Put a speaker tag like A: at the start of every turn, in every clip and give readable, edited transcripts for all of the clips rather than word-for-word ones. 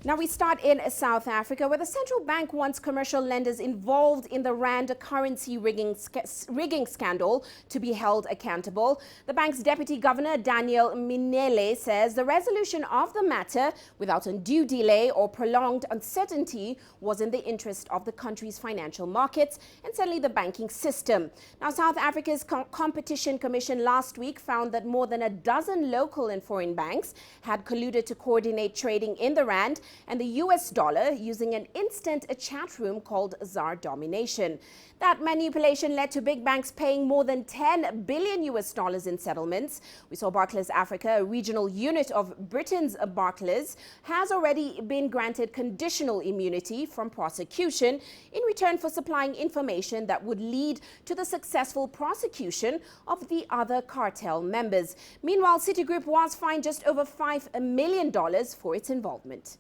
A: Now we start in South Africa, where the central bank wants commercial lenders involved in the rand currency rigging scandal to be held accountable. The bank's deputy governor, Daniel Mminele, says the resolution of the matter without undue delay or prolonged uncertainty was in the interest of the country's financial markets and certainly the banking system. Now, South Africa's Competition Commission last week found that more than a dozen local and foreign banks had colluded to coordinate trading in the rand and the US dollar using an instant chat room called ZAR Domination. That manipulation led to big banks paying more than $10 billion in settlements. We saw Barclays Africa, a regional unit of Britain's Barclays, has already been granted conditional immunity from prosecution in return for supplying information that would lead to the successful prosecution of the other cartel members. Meanwhile, Citigroup was fined just over $5 million for its involvement.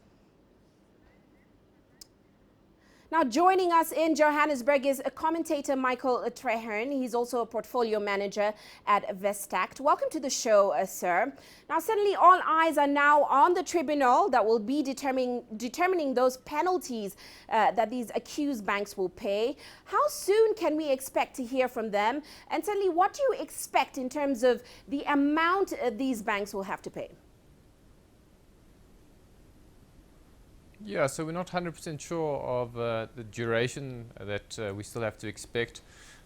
A: Now, joining us in Johannesburg is a commentator, Michael Treherne. He's also a portfolio manager at Vestact. Welcome to the show, sir. Now, suddenly all eyes are now on the tribunal that will be determining those penalties that these accused banks will pay. How soon can we expect to hear from them? And certainly, what do you expect in terms of the amount these banks will have to pay?
B: Yeah, so we're not 100% sure of the duration that we still have to expect.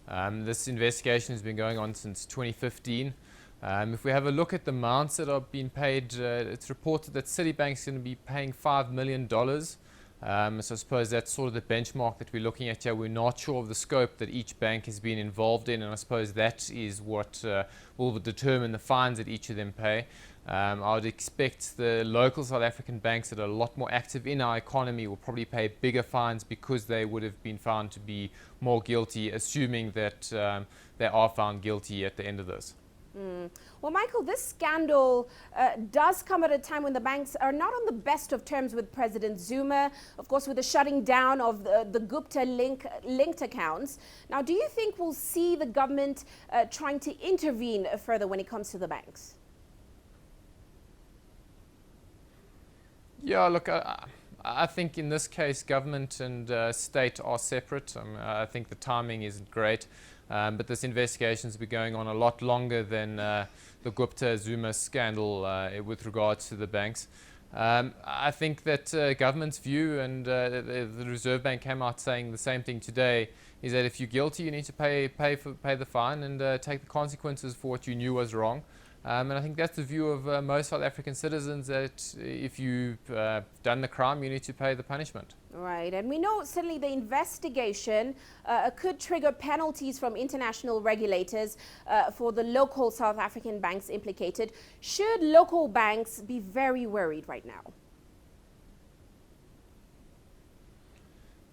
B: This investigation has been going on since 2015. If we have a look at the amounts that are being paid, it's reported that Citibank's going to be paying $5 million. So I suppose that's sort of the benchmark that we're looking at here. We're not sure of the scope that each bank has been involved in, and I suppose that is what will determine the fines that each of them pay. I would expect the local South African banks that are a lot more active in our economy will probably pay bigger fines because they would have been found to be more guilty, assuming that they are found guilty at the end of this.
A: Well, Michael, this scandal does come at a time when the banks are not on the best of terms with President Zuma, of course, with the shutting down of the Gupta linked accounts. Now, do you think we'll see the government trying to intervene further when it comes to the banks?
B: Yeah, look, I think in this case, government and state are separate. I think the timing isn't great, but this investigation has been going on a lot longer than the Gupta-Zuma scandal with regards to the banks. I think that government's view, and the Reserve Bank came out saying the same thing today, is that if you're guilty, you need to pay the fine and take the consequences for what you knew was wrong. And I think that's the view of most South African citizens, that if you've done the crime, you need to pay the punishment.
A: Right. And we know certainly the investigation could trigger penalties from international regulators for the local South African banks implicated. Should local banks be very worried right now?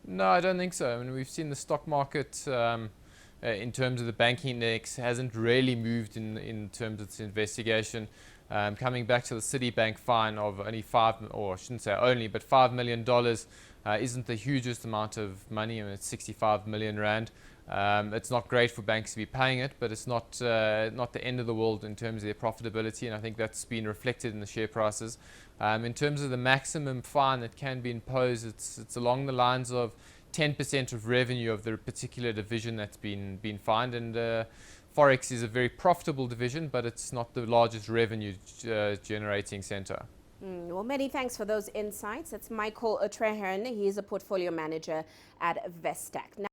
B: No, I don't think so. I mean, we've seen the stock market in terms of the banking index hasn't really moved in terms of this investigation. Coming back to the Citibank fine of only $5 million isn't the hugest amount of money. I mean, it's 65 million rand. It's not great for banks to be paying it, but it's not the end of the world in terms of their profitability, and I think that's been reflected in the share prices. In terms of the maximum fine that can be imposed, it's along the lines of 10% of revenue of the particular division that's been fined, and Forex is a very profitable division, but it's not the largest revenue generating center.
A: Well, many thanks for those insights. That's Michael Treherne. He is a portfolio manager at Vestact.